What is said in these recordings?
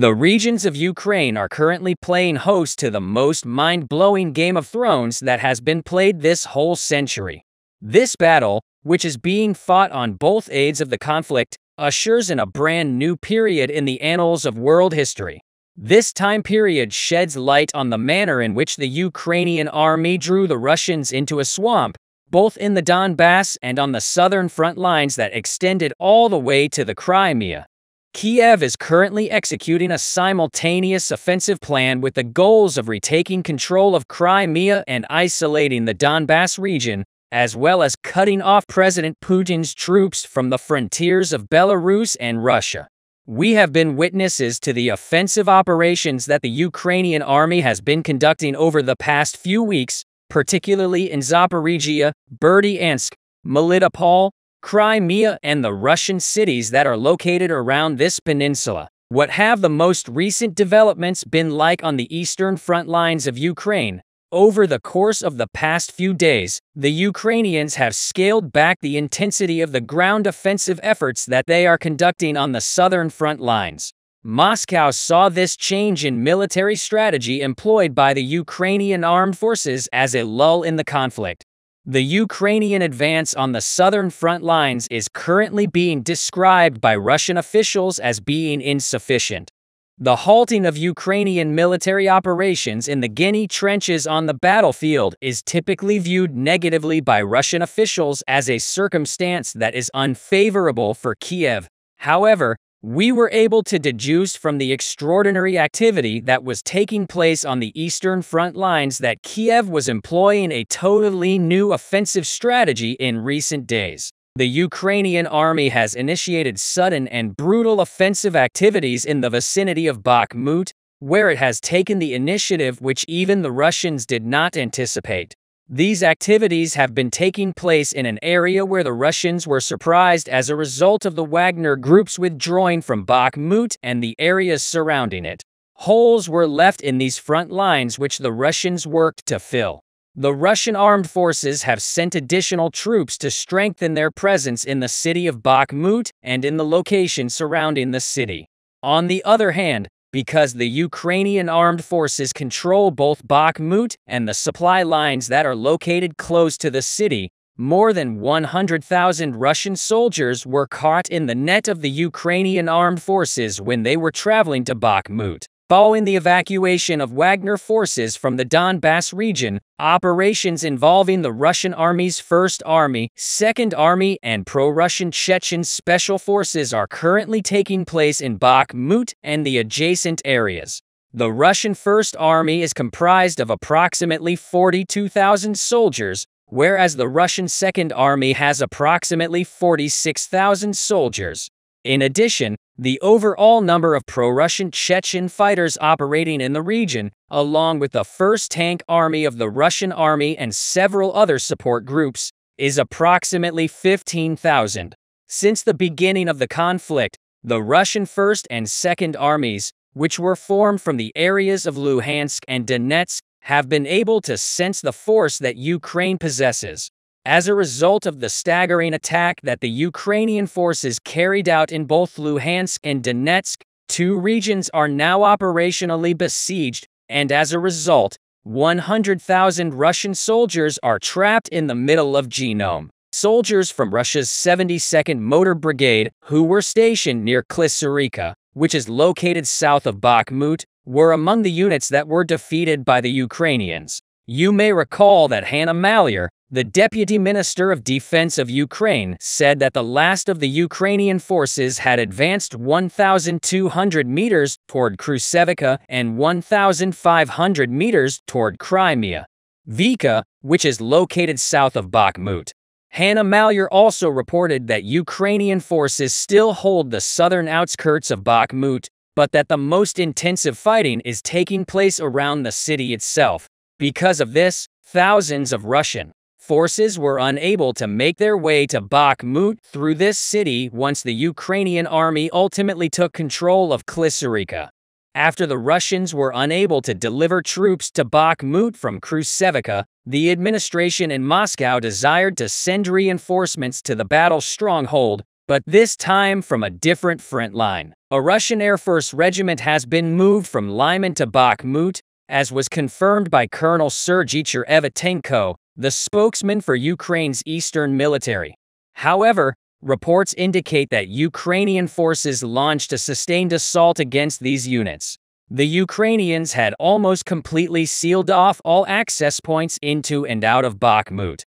The regions of Ukraine are currently playing host to the most mind-blowing Game of Thrones that has been played this whole century. This battle, which is being fought on both sides of the conflict, ushers in a brand new period in the annals of world history. This time period sheds light on the manner in which the Ukrainian army drew the Russians into a swamp, both in the Donbass and on the southern front lines that extended all the way to the Crimea. Kiev is currently executing a simultaneous offensive plan with the goals of retaking control of Crimea and isolating the Donbass region, as well as cutting off President Putin's troops from the frontiers of Belarus and Russia. We have been witnesses to the offensive operations that the Ukrainian army has been conducting over the past few weeks, particularly in Zaporizhia, Berdyansk, Melitopol, Crimea, and the Russian cities that are located around this peninsula. What have the most recent developments been like on the eastern front lines of Ukraine? Over the course of the past few days, the Ukrainians have scaled back the intensity of the ground offensive efforts that they are conducting on the southern front lines. Moscow saw this change in military strategy employed by the Ukrainian armed forces as a lull in the conflict. The Ukrainian advance on the southern front lines is currently being described by Russian officials as being insufficient. The halting of Ukrainian military operations in the Guinea trenches on the battlefield is typically viewed negatively by Russian officials as a circumstance that is unfavorable for Kiev. However, we were able to deduce from the extraordinary activity that was taking place on the eastern front lines that Kiev was employing a totally new offensive strategy in recent days. The Ukrainian army has initiated sudden and brutal offensive activities in the vicinity of Bakhmut, where it has taken the initiative which even the Russians did not anticipate. These activities have been taking place in an area where the Russians were surprised as a result of the Wagner Group's withdrawing from Bakhmut and the areas surrounding it. Holes were left in these front lines which the Russians worked to fill. The Russian armed forces have sent additional troops to strengthen their presence in the city of Bakhmut and in the location surrounding the city. On the other hand, because the Ukrainian armed forces control both Bakhmut and the supply lines that are located close to the city, more than 100,000 Russian soldiers were caught in the net of the Ukrainian armed forces when they were traveling to Bakhmut. Following the evacuation of Wagner forces from the Donbass region, operations involving the Russian Army's 1st Army, 2nd Army, and pro-Russian Chechen Special Forces are currently taking place in Bakhmut and the adjacent areas. The Russian 1st Army is comprised of approximately 42,000 soldiers, whereas the Russian 2nd Army has approximately 46,000 soldiers. In addition, the overall number of pro-Russian Chechen fighters operating in the region, along with the 1st Tank Army of the Russian Army and several other support groups, is approximately 15,000. Since the beginning of the conflict, the Russian 1st and 2nd Armies, which were formed from the areas of Luhansk and Donetsk, have been able to sense the force that Ukraine possesses. As a result of the staggering attack that the Ukrainian forces carried out in both Luhansk and Donetsk, two regions are now operationally besieged, and as a result, 100,000 Russian soldiers are trapped in the middle of Genome. Soldiers from Russia's 72nd Motor Brigade, who were stationed near Klissarika, which is located south of Bakhmut, were among the units that were defeated by the Ukrainians. You may recall that Hanna Maliar, the Deputy Minister of Defense of Ukraine, said that the last of the Ukrainian forces had advanced 1,200 meters toward Krusevka and 1,500 meters toward Crimea, Vika, which is located south of Bakhmut. Hanna Maliar also reported that Ukrainian forces still hold the southern outskirts of Bakhmut, but that the most intensive fighting is taking place around the city itself. Because of this, thousands of Russian forces were unable to make their way to Bakhmut through this city once the Ukrainian army ultimately took control of Klissarika. After the Russians were unable to deliver troops to Bakhmut from Krusevka, the administration in Moscow desired to send reinforcements to the battle stronghold, but this time from a different front line. A Russian Air Force regiment has been moved from Lyman to Bakhmut, as was confirmed by Colonel Sergei Cherevatenko, the spokesman for Ukraine's eastern military. However, reports indicate that Ukrainian forces launched a sustained assault against these units. The Ukrainians had almost completely sealed off all access points into and out of Bakhmut.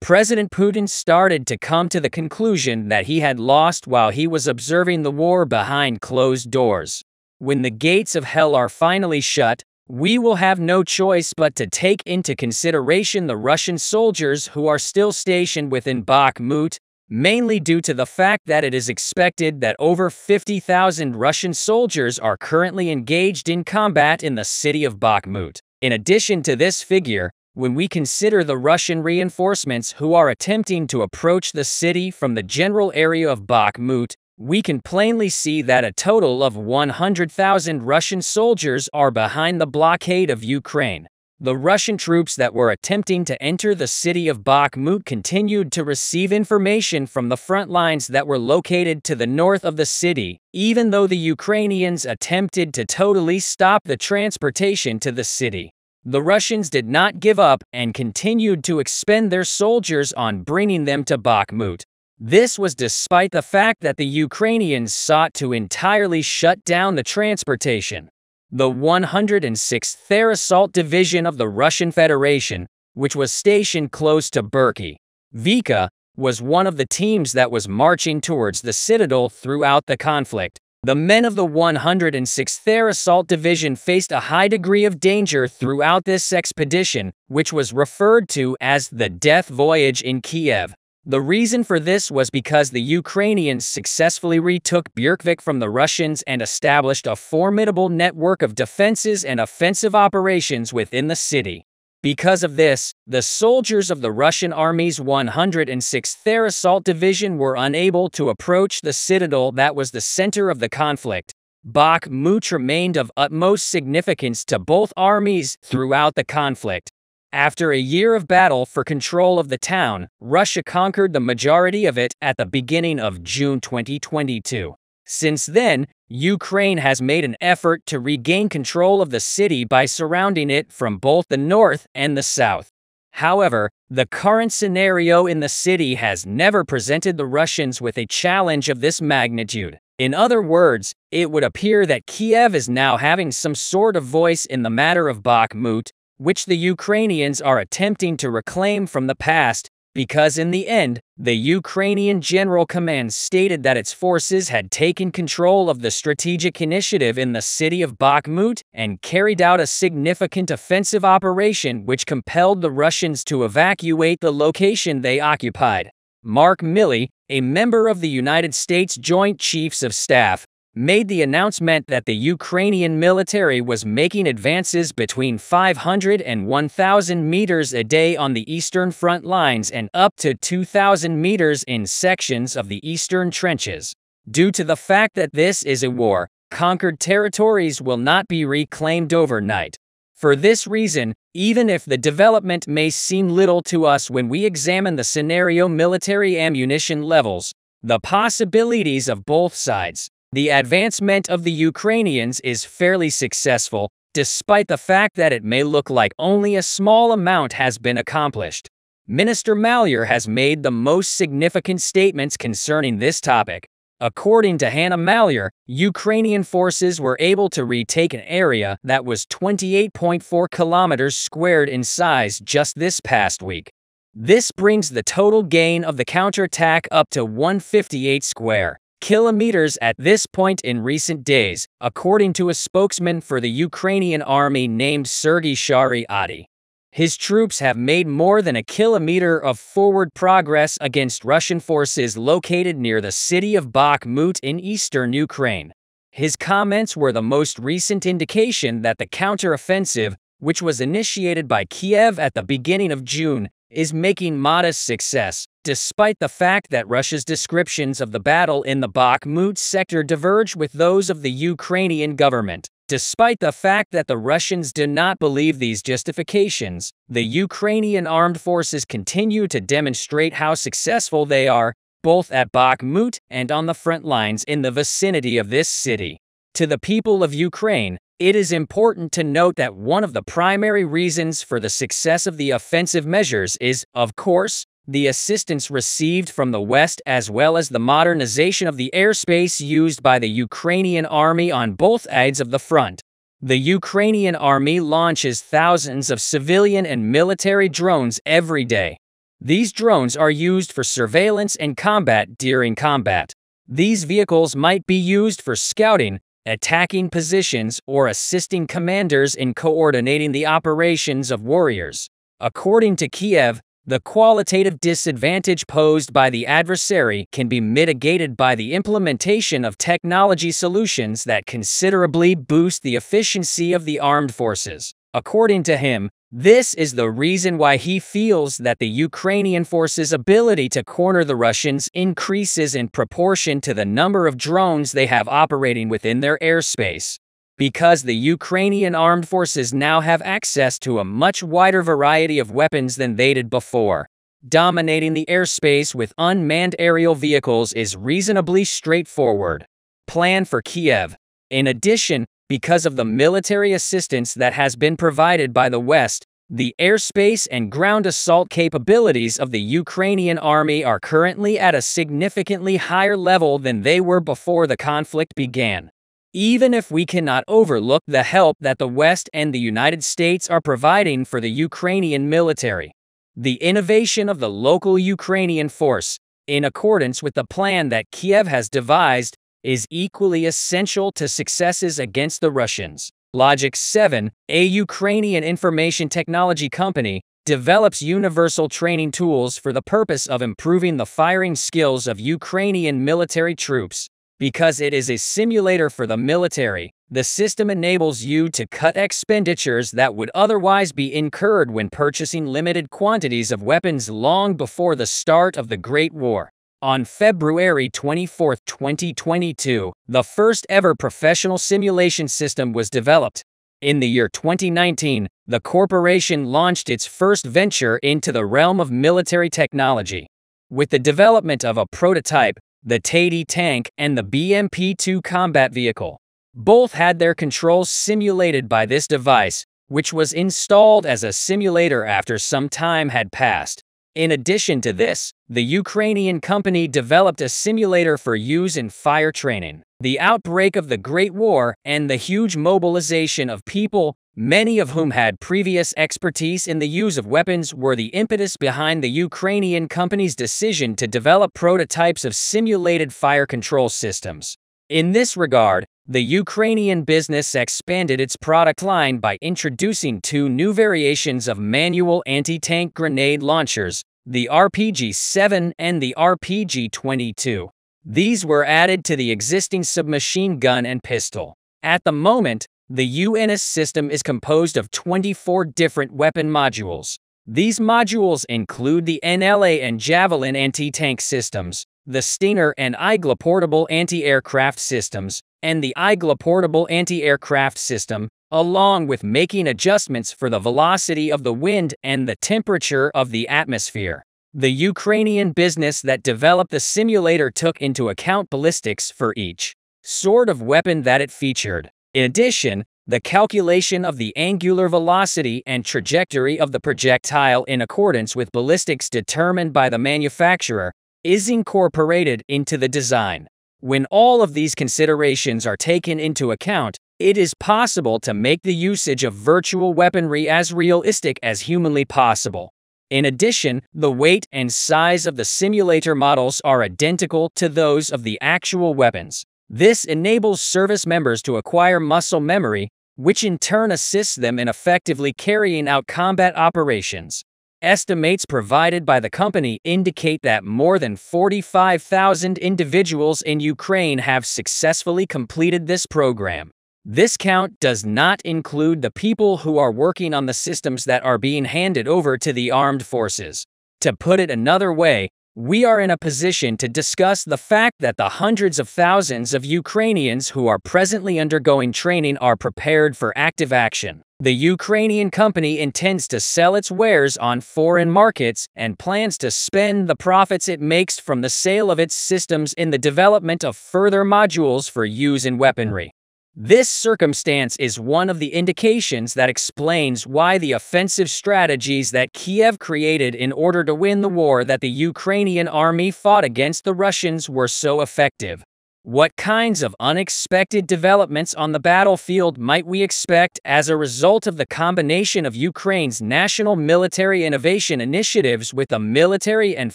President Putin started to come to the conclusion that he had lost while he was observing the war behind closed doors. When the gates of hell are finally shut, we will have no choice but to take into consideration the Russian soldiers who are still stationed within Bakhmut, mainly due to the fact that it is expected that over 50,000 Russian soldiers are currently engaged in combat in the city of Bakhmut. In addition to this figure, when we consider the Russian reinforcements who are attempting to approach the city from the general area of Bakhmut, we can plainly see that a total of 100,000 Russian soldiers are behind the blockade of Ukraine. The Russian troops that were attempting to enter the city of Bakhmut continued to receive information from the front lines that were located to the north of the city, even though the Ukrainians attempted to totally stop the transportation to the city. The Russians did not give up and continued to expend their soldiers on bringing them to Bakhmut. This was despite the fact that the Ukrainians sought to entirely shut down the transportation. The 106th Air Assault Division of the Russian Federation, which was stationed close to Vika, was one of the teams that was marching towards the citadel throughout the conflict. The men of the 106th Air Assault Division faced a high degree of danger throughout this expedition, which was referred to as the Death Voyage in Kiev. The reason for this was because the Ukrainians successfully retook Byrkvik from the Russians and established a formidable network of defenses and offensive operations within the city. Because of this, the soldiers of the Russian Army's 106th Air Assault Division were unable to approach the citadel that was the center of the conflict. Bakhmut remained of utmost significance to both armies throughout the conflict. After a year of battle for control of the town, Russia conquered the majority of it at the beginning of June 2022. Since then, Ukraine has made an effort to regain control of the city by surrounding it from both the north and the south. However, the current scenario in the city has never presented the Russians with a challenge of this magnitude. In other words, it would appear that Kiev is now having some sort of voice in the matter of Bakhmut, which the Ukrainians are attempting to reclaim from the past, because in the end, the Ukrainian General Command stated that its forces had taken control of the strategic initiative in the city of Bakhmut and carried out a significant offensive operation which compelled the Russians to evacuate the location they occupied. Mark Milley, a member of the United States Joint Chiefs of Staff, made the announcement that the Ukrainian military was making advances between 500 and 1,000 meters a day on the eastern front lines and up to 2,000 meters in sections of the eastern trenches. Due to the fact that this is a war, conquered territories will not be reclaimed overnight. For this reason, even if the development may seem little to us when we examine the scenario military ammunition levels, the possibilities of both sides, the advancement of the Ukrainians is fairly successful, despite the fact that it may look like only a small amount has been accomplished. Minister Malyer has made the most significant statements concerning this topic. According to Hannah Malyer, Ukrainian forces were able to retake an area that was 28.4 kilometers squared in size just this past week. This brings the total gain of the counterattack up to 158 square kilometers at this point in recent days, according to a spokesman for the Ukrainian army named Sergei Shariati. His troops have made more than a kilometer of forward progress against Russian forces located near the city of Bakhmut in eastern Ukraine. His comments were the most recent indication that the counteroffensive, which was initiated by Kiev at the beginning of June, is making modest success, despite the fact that Russia's descriptions of the battle in the Bakhmut sector diverge with those of the Ukrainian government. Despite the fact that the Russians do not believe these justifications, the Ukrainian armed forces continue to demonstrate how successful they are, both at Bakhmut and on the front lines in the vicinity of this city. To the people of Ukraine, it is important to note that one of the primary reasons for the success of the offensive measures is, of course, the assistance received from the West as well as the modernization of the airspace used by the Ukrainian army on both sides of the front. The Ukrainian army launches thousands of civilian and military drones every day. These drones are used for surveillance and combat during combat. These vehicles might be used for scouting, attacking positions, or assisting commanders in coordinating the operations of warriors. According to Kiev, the qualitative disadvantage posed by the adversary can be mitigated by the implementation of technology solutions that considerably boost the efficiency of the armed forces. According to him, this is the reason why he feels that the Ukrainian forces' ability to corner the Russians increases in proportion to the number of drones they have operating within their airspace. Because the Ukrainian armed forces now have access to a much wider variety of weapons than they did before, dominating the airspace with unmanned aerial vehicles is reasonably straightforward. Plan for Kiev. In addition, because of the military assistance that has been provided by the West, the airspace and ground assault capabilities of the Ukrainian army are currently at a significantly higher level than they were before the conflict began. Even if we cannot overlook the help that the West and the United States are providing for the Ukrainian military, the innovation of the local Ukrainian force, in accordance with the plan that Kiev has devised, is equally essential to successes against the Russians. Logic 7, a Ukrainian information technology company, develops universal training tools for the purpose of improving the firing skills of Ukrainian military troops. Because it is a simulator for the military, the system enables you to cut expenditures that would otherwise be incurred when purchasing limited quantities of weapons long before the start of the Great War. On February 24, 2022, the first ever professional simulation system was developed. In the year 2019, the corporation launched its first venture into the realm of military technology. With the development of a prototype, the TAD tank and the BMP-2 combat vehicle. Both had their controls simulated by this device, which was installed as a simulator after some time had passed. In addition to this, the Ukrainian company developed a simulator for use in fire training. The outbreak of the Great War and the huge mobilization of people, many of whom had previous expertise in the use of weapons, were the impetus behind the Ukrainian company's decision to develop prototypes of simulated fire control systems. In this regard, the Ukrainian business expanded its product line by introducing two new variations of manual anti-tank grenade launchers, the RPG-7 and the RPG-22. These were added to the existing submachine gun and pistol. At the moment, the UNS system is composed of 24 different weapon modules. These modules include the NLA and Javelin anti-tank systems, the Stinger and Igla portable anti-aircraft systems, and the Igla portable anti-aircraft system, along with making adjustments for the velocity of the wind and the temperature of the atmosphere. The Ukrainian business that developed the simulator took into account ballistics for each sort of weapon that it featured. In addition, the calculation of the angular velocity and trajectory of the projectile in accordance with ballistics determined by the manufacturer is incorporated into the design. When all of these considerations are taken into account, it is possible to make the usage of virtual weaponry as realistic as humanly possible. In addition, the weight and size of the simulator models are identical to those of the actual weapons. This enables service members to acquire muscle memory, which in turn assists them in effectively carrying out combat operations. Estimates provided by the company indicate that more than 45,000 individuals in Ukraine have successfully completed this program. This count does not include the people who are working on the systems that are being handed over to the armed forces. To put it another way, We are in a position to discuss the fact that the hundreds of thousands of Ukrainians who are presently undergoing training are prepared for active action. The Ukrainian company intends to sell its wares on foreign markets and plans to spend the profits it makes from the sale of its systems in the development of further modules for use in weaponry. This circumstance is one of the indications that explains why the offensive strategies that Kiev created in order to win the war that the Ukrainian army fought against the Russians were so effective. What kinds of unexpected developments on the battlefield might we expect as a result of the combination of Ukraine's national military innovation initiatives with the military and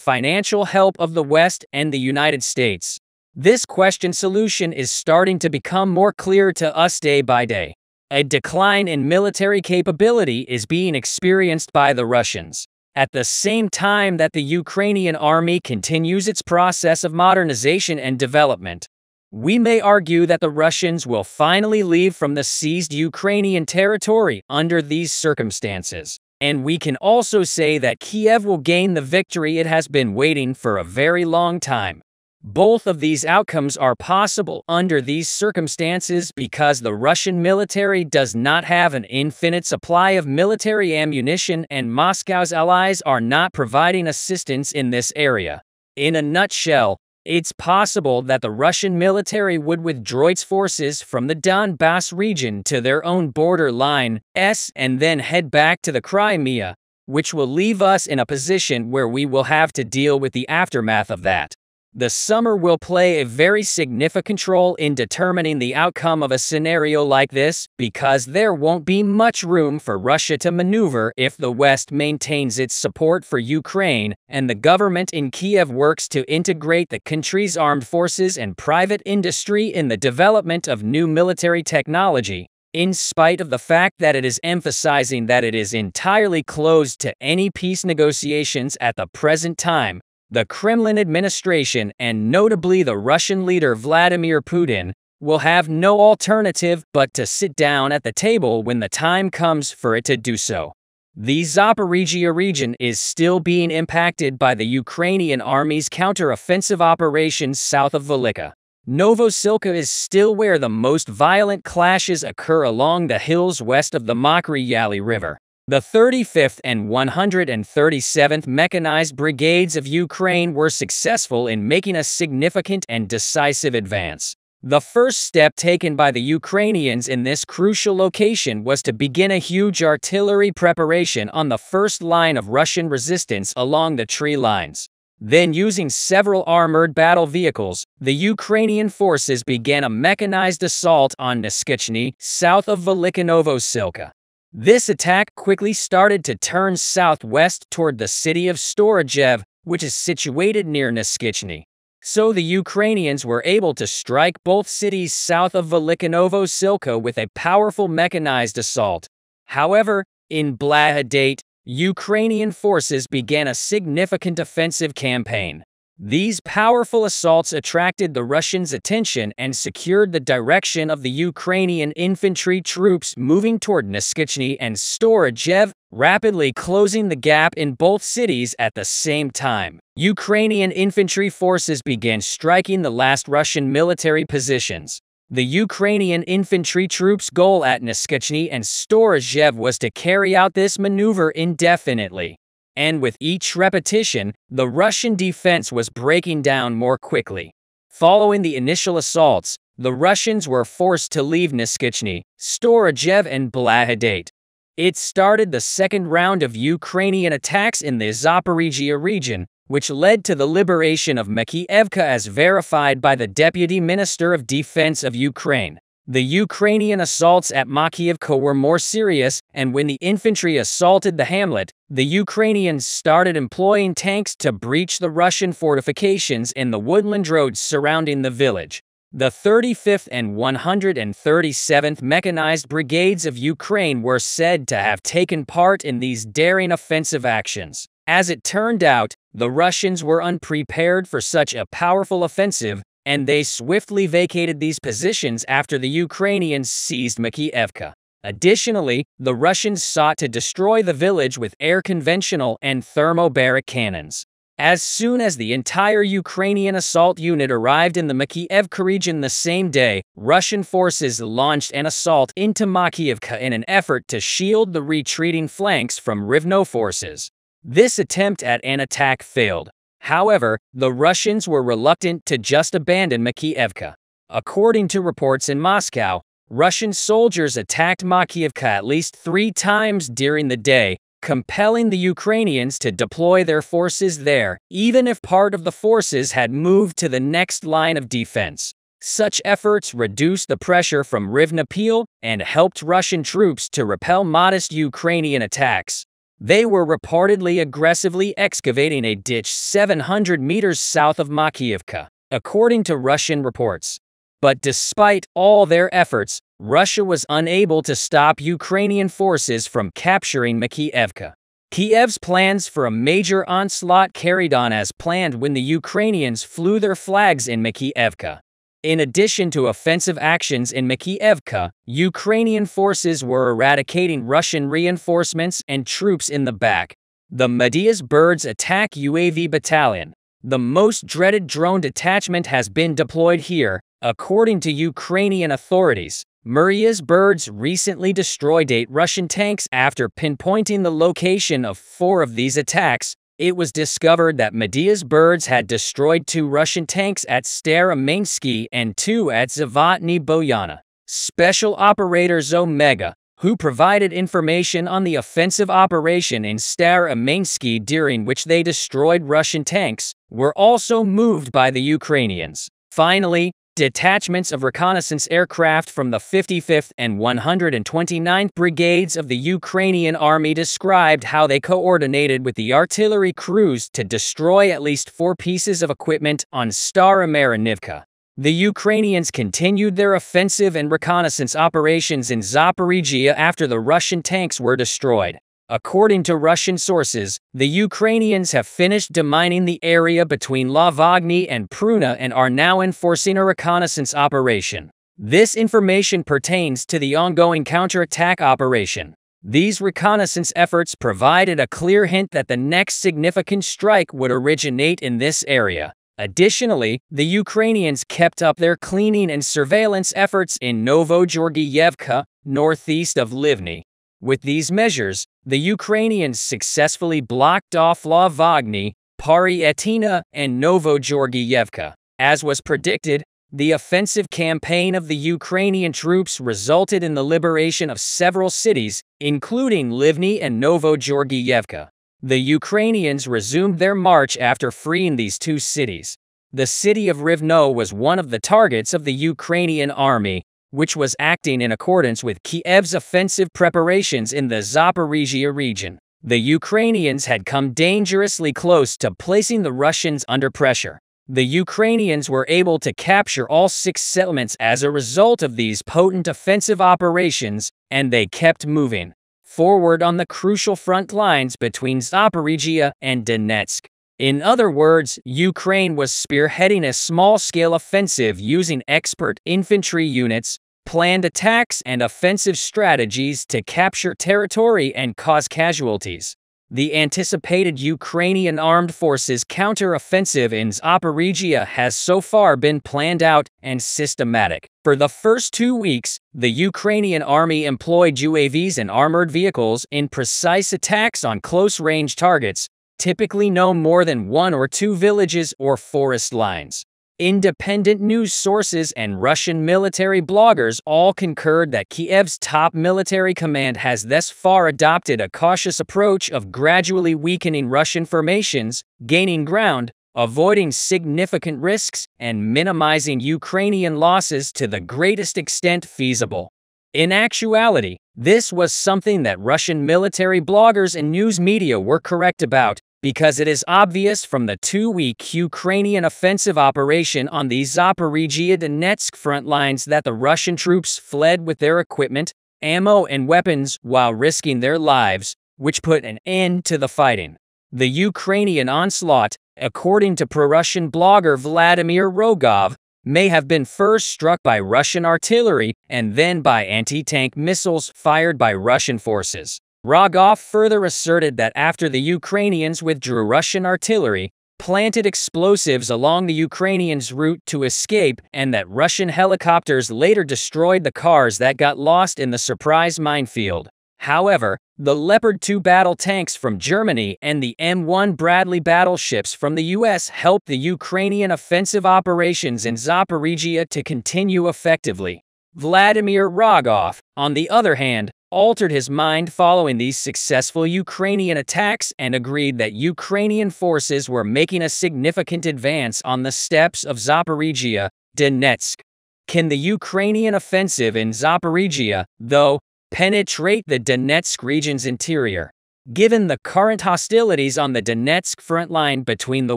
financial help of the West and the United States? This question solution is starting to become more clear to us day by day. A decline in military capability is being experienced by the Russians. At the same time that the Ukrainian army continues its process of modernization and development, we may argue that the Russians will finally leave from the seized Ukrainian territory under these circumstances. And we can also say that Kiev will gain the victory it has been waiting for a very long time. Both of these outcomes are possible under these circumstances because the Russian military does not have an infinite supply of military ammunition and Moscow's allies are not providing assistance in this area. In a nutshell, it's possible that the Russian military would withdraw its forces from the Donbass region to their own border line and then head back to the Crimea, which will leave us in a position where we will have to deal with the aftermath of that. The summer will play a very significant role in determining the outcome of a scenario like this because there won't be much room for Russia to maneuver if the West maintains its support for Ukraine and the government in Kiev works to integrate the country's armed forces and private industry in the development of new military technology, in spite of the fact that it is emphasizing that it is entirely closed to any peace negotiations at the present time. The Kremlin administration, and notably the Russian leader Vladimir Putin, will have no alternative but to sit down at the table when the time comes for it to do so. The Zaporizhia region is still being impacted by the Ukrainian army's counter-offensive operations south of Velika. Novosilka is still where the most violent clashes occur along the hills west of the Mokry-Yaly River. The 35th and 137th Mechanized Brigades of Ukraine were successful in making a significant and decisive advance. The first step taken by the Ukrainians in this crucial location was to begin a huge artillery preparation on the first line of Russian resistance along the tree lines. Then, using several armored battle vehicles, the Ukrainian forces began a mechanized assault on Neskichny, south of Velika Novosilka. This attack quickly started to turn southwest toward the city of Storozhev, which is situated near Neskichny. So the Ukrainians were able to strike both cities south of Velika Novosilka with a powerful mechanized assault. However, in Bakhmut, Ukrainian forces began a significant offensive campaign. These powerful assaults attracted the Russians' attention and secured the direction of the Ukrainian infantry troops moving toward Neskichny and Storozhev, rapidly closing the gap in both cities at the same time. Ukrainian infantry forces began striking the last Russian military positions. The Ukrainian infantry troops' goal at Neskichny and Storozhev was to carry out this maneuver indefinitely. And with each repetition, the Russian defense was breaking down more quickly. Following the initial assaults, the Russians were forced to leave Neskichny, Storozhev, and Bakhmut. It started the second round of Ukrainian attacks in the Zaporizhia region, which led to the liberation of Makiivka as verified by the Deputy Minister of Defense of Ukraine. The Ukrainian assaults at Makiivka were more serious, and when the infantry assaulted the hamlet, the Ukrainians started employing tanks to breach the Russian fortifications in the woodland roads surrounding the village. The 35th and 137th Mechanized Brigades of Ukraine were said to have taken part in these daring offensive actions. As it turned out, the Russians were unprepared for such a powerful offensive, and they swiftly vacated these positions after the Ukrainians seized Makiivka. Additionally, the Russians sought to destroy the village with air conventional and thermobaric cannons. As soon as the entire Ukrainian assault unit arrived in the Makiivka region the same day, Russian forces launched an assault into Makiivka in an effort to shield the retreating flanks from Rivne forces. This attempt at an attack failed. However, the Russians were reluctant to just abandon Makiivka. According to reports in Moscow, Russian soldiers attacked Makiivka at least 3 times during the day, compelling the Ukrainians to deploy their forces there, even if part of the forces had moved to the next line of defense. Such efforts reduced the pressure from Rivne and helped Russian troops to repel modest Ukrainian attacks. They were reportedly aggressively excavating a ditch 700 meters south of Makiivka, according to Russian reports. But despite all their efforts, Russia was unable to stop Ukrainian forces from capturing Makiivka. Kiev's plans for a major onslaught carried on as planned when the Ukrainians flew their flags in Makiivka. In addition to offensive actions in Makiivka, Ukrainian forces were eradicating Russian reinforcements and troops in the back. The Maria's Birds Attack UAV Battalion, the most dreaded drone detachment, has been deployed here. According to Ukrainian authorities, Maria's Birds recently destroyed 8 Russian tanks after pinpointing the location of 4 of these attacks. It was discovered that Maria's Birds had destroyed 2 Russian tanks at Staromainsky and 2 at Zavatny Boyana. Special operators Omega, who provided information on the offensive operation in Staromainsky during which they destroyed Russian tanks, were also moved by the Ukrainians. Finally, detachments of reconnaissance aircraft from the 55th and 129th Brigades of the Ukrainian Army described how they coordinated with the artillery crews to destroy at least 4 pieces of equipment on Staromarinivka. The Ukrainians continued their offensive and reconnaissance operations in Zaporizhia after the Russian tanks were destroyed. According to Russian sources, the Ukrainians have finished demining the area between Lavagny and Pruna and are now enforcing a reconnaissance operation. This information pertains to the ongoing counterattack operation. These reconnaissance efforts provided a clear hint that the next significant strike would originate in this area. Additionally, the Ukrainians kept up their cleaning and surveillance efforts in Novogeorgievka, northeast of Livny. With these measures, the Ukrainians successfully blocked off Lavagny, Paryatina, and Novogeorgievka. As was predicted, the offensive campaign of the Ukrainian troops resulted in the liberation of several cities, including Livny and Novogeorgievka. The Ukrainians resumed their march after freeing these 2 cities. The city of Rivne was one of the targets of the Ukrainian army, which was acting in accordance with Kiev's offensive preparations in the Zaporizhia region. The Ukrainians had come dangerously close to placing the Russians under pressure. The Ukrainians were able to capture all 6 settlements as a result of these potent offensive operations, and they kept moving forward on the crucial front lines between Zaporizhia and Donetsk. In other words, Ukraine was spearheading a small-scale offensive using expert infantry units, planned attacks, and offensive strategies to capture territory and cause casualties. The anticipated Ukrainian armed forces counter-offensive in Zaporizhia has so far been planned out and systematic. For the first 2 weeks, the Ukrainian army employed UAVs and armored vehicles in precise attacks on close-range targets, typically no more than 1 or 2 villages or forest lines. Independent news sources and Russian military bloggers all concurred that Kiev's top military command has thus far adopted a cautious approach of gradually weakening Russian formations, gaining ground, avoiding significant risks, and minimizing Ukrainian losses to the greatest extent feasible. In actuality, this was something that Russian military bloggers and news media were correct about, because it is obvious from the 2-week Ukrainian offensive operation on the Zaporizhia-Donetsk front lines that the Russian troops fled with their equipment, ammo, and weapons while risking their lives, which put an end to the fighting. The Ukrainian onslaught, according to pro-Russian blogger Vladimir Rogov, may have been first struck by Russian artillery and then by anti-tank missiles fired by Russian forces. Rogov further asserted that after the Ukrainians withdrew Russian artillery, planted explosives along the Ukrainians' route to escape, and that Russian helicopters later destroyed the cars that got lost in the surprise minefield. However, the Leopard 2 battle tanks from Germany and the M1 Bradley battleships from the US helped the Ukrainian offensive operations in Zaporizhia to continue effectively. Vladimir Rogov, on the other hand, altered his mind following these successful Ukrainian attacks and agreed that Ukrainian forces were making a significant advance on the steppes of Zaporizhia, Donetsk. Can the Ukrainian offensive in Zaporizhia, though, penetrate the Donetsk region's interior? Given the current hostilities on the Donetsk front line between the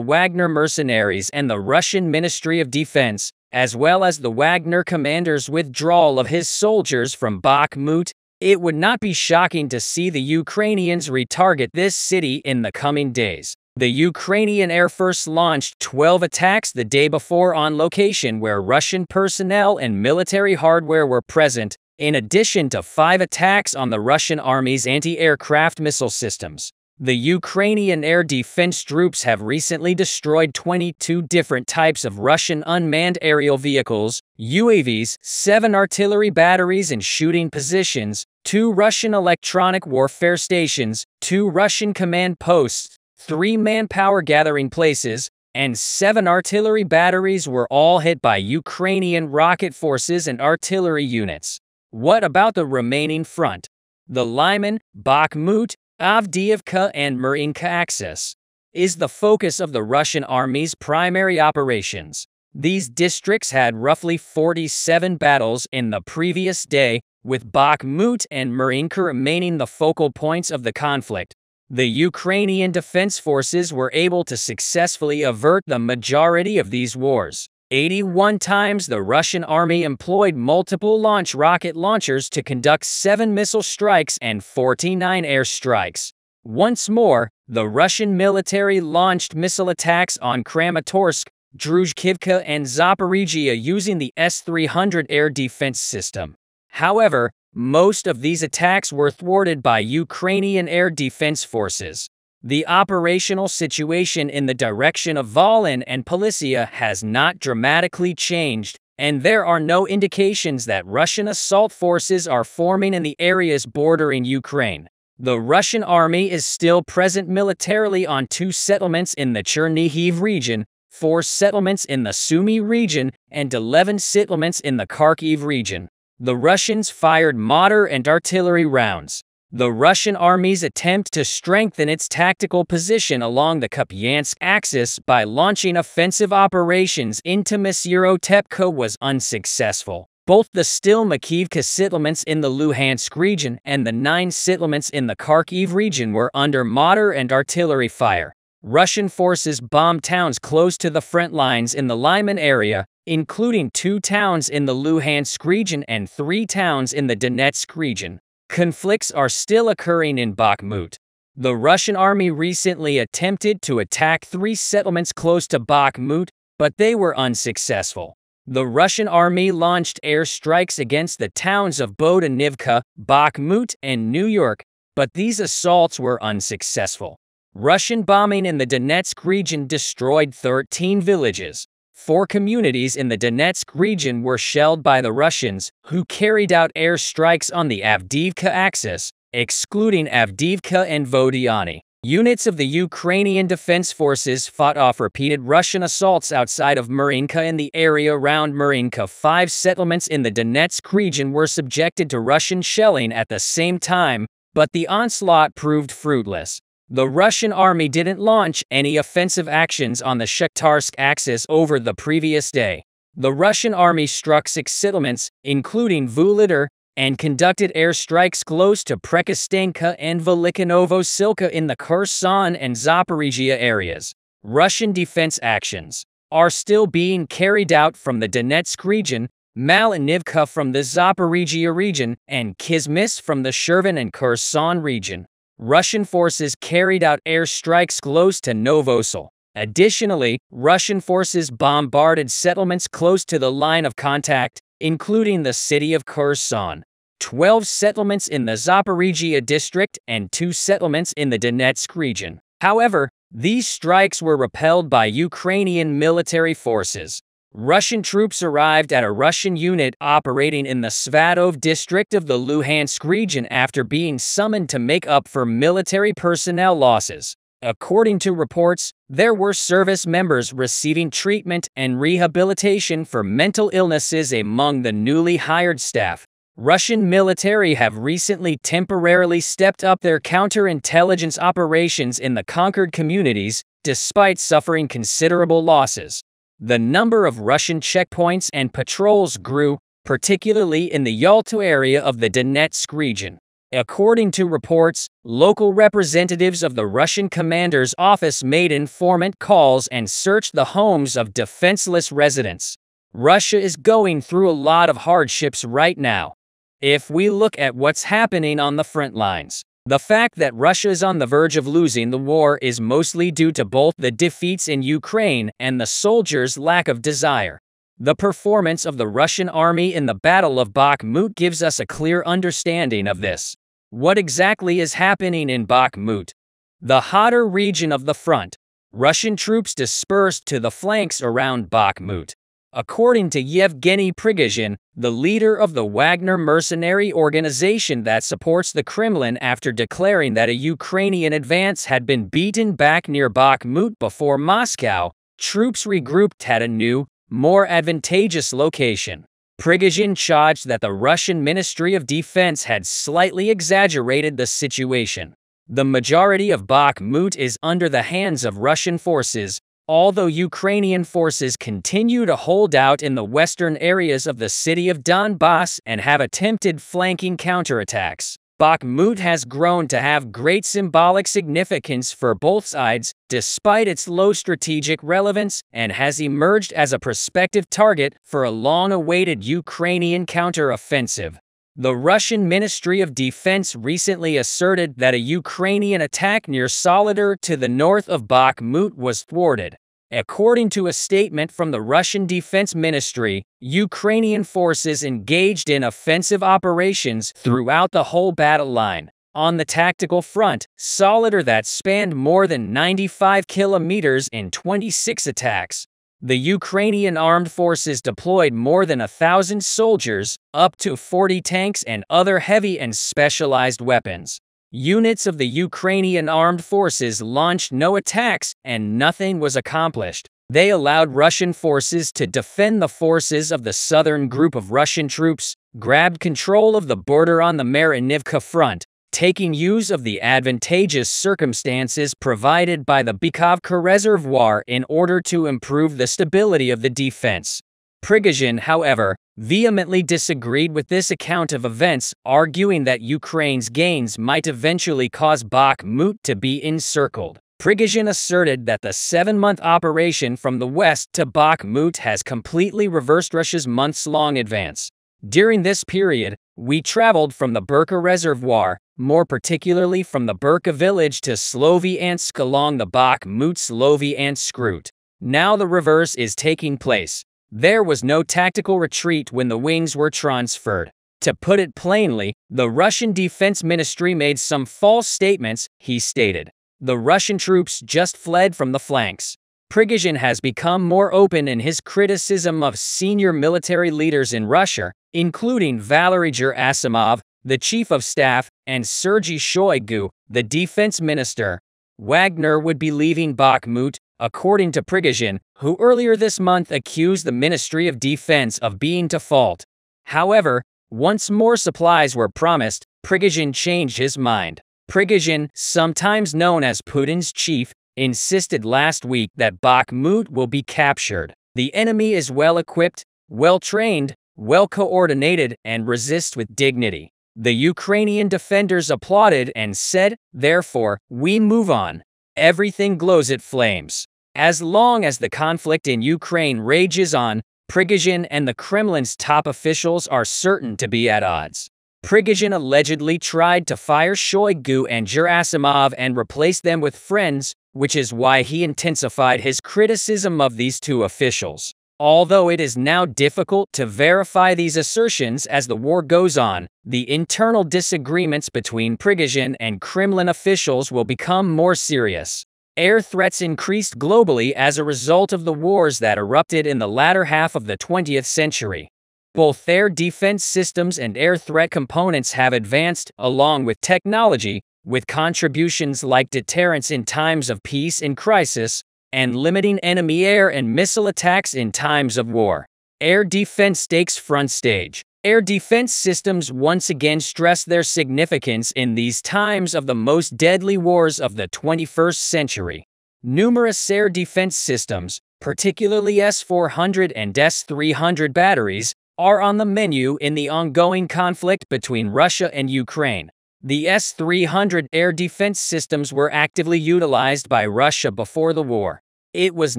Wagner mercenaries and the Russian Ministry of Defense, as well as the Wagner commander's withdrawal of his soldiers from Bakhmut, it would not be shocking to see the Ukrainians retarget this city in the coming days. The Ukrainian Air Force launched 12 attacks the day before on location where Russian personnel and military hardware were present, in addition to 5 attacks on the Russian Army's anti-aircraft missile systems. The Ukrainian air defense troops have recently destroyed 22 different types of Russian unmanned aerial vehicles, UAVs, 7 artillery batteries and shooting positions, 2 Russian electronic warfare stations, 2 Russian command posts, 3 manpower gathering places, and 7 artillery batteries were all hit by Ukrainian rocket forces and artillery units. What about the remaining front? The Lyman, Bakhmut, Avdiivka and Marinka axis is the focus of the Russian army's primary operations. These districts had roughly 47 battles in the previous day, with Bakhmut and Marinka remaining the focal points of the conflict. The Ukrainian defense forces were able to successfully avert the majority of these wars. 81 times the Russian army employed multiple launch rocket launchers to conduct 7 missile strikes and 49 air strikes. Once more, the Russian military launched missile attacks on Kramatorsk, Druzhkivka, and Zaporizhia using the S-300 air defense system. However, most of these attacks were thwarted by Ukrainian air defense forces. The operational situation in the direction of Volyn and Polisia has not dramatically changed, and there are no indications that Russian assault forces are forming in the areas bordering Ukraine. The Russian army is still present militarily on 2 settlements in the Chernihiv region, 4 settlements in the Sumy region, and 11 settlements in the Kharkiv region. The Russians fired mortar and artillery rounds. The Russian army's attempt to strengthen its tactical position along the Kupiansk axis by launching offensive operations into Mysyrotepka was unsuccessful. Both the still Makivka settlements in the Luhansk region and the 9 settlements in the Kharkiv region were under mortar and artillery fire. Russian forces bombed towns close to the front lines in the Lyman area, including 2 towns in the Luhansk region and 3 towns in the Donetsk region. Conflicts are still occurring in Bakhmut. The Russian army recently attempted to attack 3 settlements close to Bakhmut, but they were unsuccessful. The Russian army launched air strikes against the towns of Bodanivka, Bakhmut, and New York, but these assaults were unsuccessful. Russian bombing in the Donetsk region destroyed 13 villages. 4 communities in the Donetsk region were shelled by the Russians, who carried out air strikes on the Avdiivka axis, excluding Avdiivka and Vodiany. Units of the Ukrainian Defense Forces fought off repeated Russian assaults outside of Marinka and the area around Marinka. 5 settlements in the Donetsk region were subjected to Russian shelling at the same time, but the onslaught proved fruitless. The Russian army didn't launch any offensive actions on the Shakhtarsk axis over the previous day. The Russian army struck 6 settlements, including Vuhledar, and conducted airstrikes close to Prekostenka and Velikonovosilka in the Kherson and Zaporizhia areas. Russian defense actions are still being carried out from the Donetsk region, Malinivka from the Zaporizhia region, and Kismis from the Chervon and Kherson region. Russian forces carried out airstrikes close to Novosel. Additionally, Russian forces bombarded settlements close to the line of contact, including the city of Kherson. 12 settlements in the Zaporizhia district and 2 settlements in the Donetsk region. However, These strikes were repelled by Ukrainian military forces. Russian troops arrived at a Russian unit operating in the Svatov district of the Luhansk region after being summoned to make up for military personnel losses. According to reports, there were service members receiving treatment and rehabilitation for mental illnesses among the newly hired staff. Russian military have recently temporarily stepped up their counterintelligence operations in the conquered communities, despite suffering considerable losses. The number of Russian checkpoints and patrols grew, particularly in the Yalta area of the Donetsk region. According to reports, local representatives of the Russian commander's office made informant calls and searched the homes of defenseless residents. Russia is going through a lot of hardships right now. If we look at what's happening on the front lines, the fact that Russia is on the verge of losing the war is mostly due to both the defeats in Ukraine and the soldiers' lack of desire. The performance of the Russian army in the Battle of Bakhmut gives us a clear understanding of this. What exactly is happening in Bakhmut? The hotter region of the front. Russian troops dispersed to the flanks around Bakhmut. According to Yevgeny Prigozhin, the leader of the Wagner mercenary organization that supports the Kremlin, after declaring that a Ukrainian advance had been beaten back near Bakhmut before Moscow, troops regrouped at a new, more advantageous location. Prigozhin charged that the Russian Ministry of Defense had slightly exaggerated the situation. The majority of Bakhmut is under the hands of Russian forces, although Ukrainian forces continue to hold out in the western areas of the city of Donbass and have attempted flanking counterattacks. Bakhmut has grown to have great symbolic significance for both sides, despite its low strategic relevance, and has emerged as a prospective target for a long-awaited Ukrainian counter-offensive. The Russian Ministry of Defense recently asserted that a Ukrainian attack near Soledar to the north of Bakhmut was thwarted. According to a statement from the Russian Defense Ministry, Ukrainian forces engaged in offensive operations throughout the whole battle line. On the tactical front, Soledar that spanned more than 95 kilometers in 26 attacks. The Ukrainian armed forces deployed more than 1,000 soldiers, up to 40 tanks and other heavy and specialized weapons. Units of the Ukrainian armed forces launched no attacks and nothing was accomplished. They allowed Russian forces to defend the forces of the southern group of Russian troops, grabbed control of the border on the Marinivka front, taking use of the advantageous circumstances provided by the Bykhovka Reservoir in order to improve the stability of the defense. Prigozhin, however, vehemently disagreed with this account of events, arguing that Ukraine's gains might eventually cause Bakhmut to be encircled. Prigozhin asserted that the 7-month operation from the west to Bakhmut has completely reversed Russia's months-long advance. During this period, we traveled from the Burka Reservoir, more particularly from the Burka village to Sloviansk along the Bakhmut-Sloviansk route. Now the reverse is taking place. There was no tactical retreat when the wings were transferred. To put it plainly, the Russian Defense Ministry made some false statements, he stated. The Russian troops just fled from the flanks. Prigozhin has become more open in his criticism of senior military leaders in Russia, including Valery Gerasimov, the chief of staff, and Sergei Shoigu, the defense minister. Wagner would be leaving Bakhmut, according to Prigozhin, who earlier this month accused the Ministry of Defense of being to fault. However, once more supplies were promised, Prigozhin changed his mind. Prigozhin, sometimes known as Putin's chief, insisted last week that Bakhmut will be captured. The enemy is well-equipped, well-trained, well-coordinated, and resists with dignity. The Ukrainian defenders applauded and said, "Therefore, we move on. Everything glows at flames." As long as the conflict in Ukraine rages on, Prigozhin and the Kremlin's top officials are certain to be at odds. Prigozhin allegedly tried to fire Shoigu and Gerasimov and replace them with friends, which is why he intensified his criticism of these two officials. Although it is now difficult to verify these assertions as the war goes on, the internal disagreements between Prigozhin and Kremlin officials will become more serious. Air threats increased globally as a result of the wars that erupted in the latter half of the 20th century. Both air defense systems and air threat components have advanced, along with technology, with contributions like deterrence in times of peace and crisis, and limiting enemy air and missile attacks in times of war. Air defense takes front stage. Air defense systems once again stress their significance in these times of the most deadly wars of the 21st century. Numerous air defense systems, particularly S-400 and S-300 batteries, are on the menu in the ongoing conflict between Russia and Ukraine. The S-300 air defense systems were actively utilized by Russia before the war. It was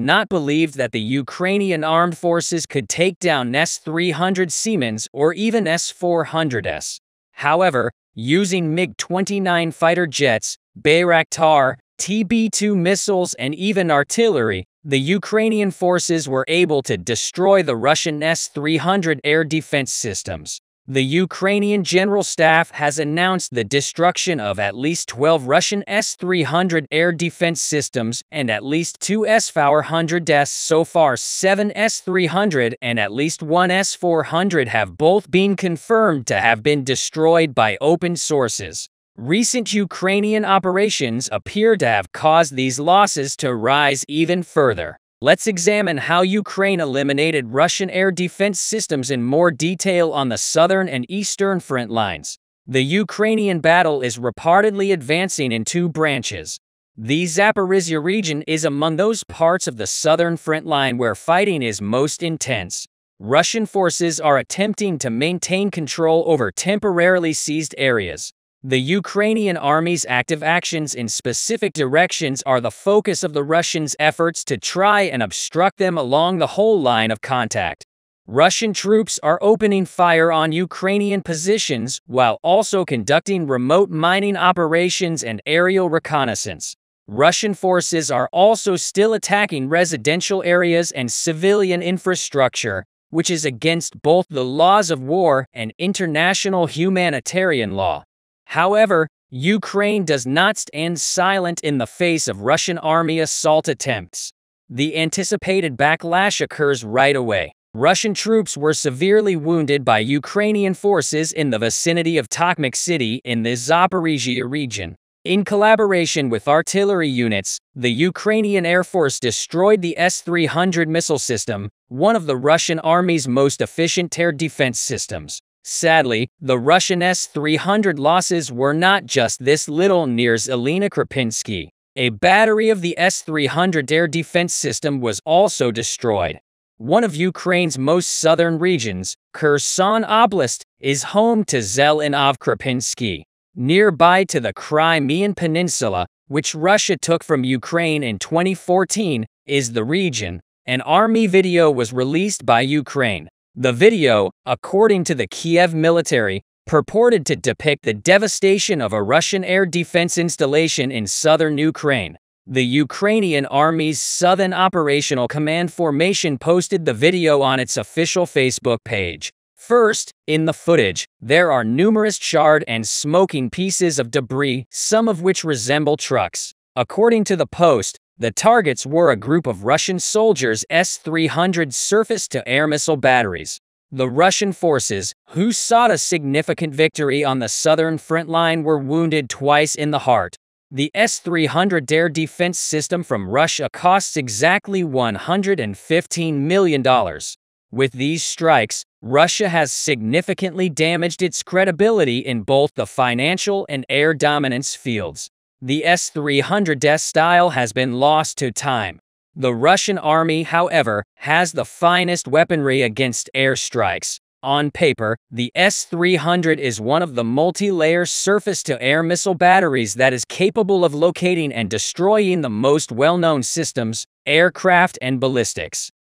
not believed that the Ukrainian armed forces could take down S-300 Siemens or even S-400s. However, using MiG-29 fighter jets, Bayraktar, TB2 missiles, and even artillery, the Ukrainian forces were able to destroy the Russian S-300 air defense systems. The Ukrainian General Staff has announced the destruction of at least 12 Russian S-300 air defense systems and at least 2 S-400s. So far, 7 S-300 and at least 1 S-400 have both been confirmed to have been destroyed by open sources. Recent Ukrainian operations appear to have caused these losses to rise even further. Let's examine how Ukraine eliminated Russian air defense systems in more detail on the southern and eastern front lines. The Ukrainian battle is reportedly advancing in two branches. The Zaporizhzhia region is among those parts of the southern front line where fighting is most intense. Russian forces are attempting to maintain control over temporarily seized areas. The Ukrainian army's active actions in specific directions are the focus of the Russians' efforts to try and obstruct them along the whole line of contact. Russian troops are opening fire on Ukrainian positions while also conducting remote mining operations and aerial reconnaissance. Russian forces are also still attacking residential areas and civilian infrastructure, which is against both the laws of war and international humanitarian law. However, Ukraine does not stand silent in the face of Russian army assault attempts. The anticipated backlash occurs right away. Russian troops were severely wounded by Ukrainian forces in the vicinity of Bakhmut city in the Zaporizhzhia region. In collaboration with artillery units, the Ukrainian Air Force destroyed the S-300 missile system, one of the Russian army's most efficient air defense systems. Sadly, the Russian S-300 losses were not just this little. Near Zelina Krapinski, a battery of the S-300 air defense system was also destroyed. One of Ukraine's most southern regions, Kherson Oblast, is home to Zelina Krapinski. Nearby to the Crimean Peninsula, which Russia took from Ukraine in 2014, is the region. An army video was released by Ukraine. The video, according to the Kiev military, purported to depict the devastation of a Russian air defense installation in southern Ukraine. The Ukrainian Army's Southern Operational Command Formation posted the video on its official Facebook page. First, in the footage, there are numerous charred and smoking pieces of debris, some of which resemble trucks. According to the post, the targets were a group of Russian soldiers' S-300 surface-to-air missile batteries. The Russian forces, who sought a significant victory on the southern front line, were wounded twice in the heart. The S-300 air defense system from Russia costs exactly $115 million. With these strikes, Russia has significantly damaged its credibility in both the financial and air dominance fields. The S-300's style has been lost to time. The Russian army, however, has the finest weaponry against airstrikes. On paper, the S-300 is one of the multi-layer surface-to-air missile batteries that is capable of locating and destroying the most well-known systems, aircraft, and ballistics.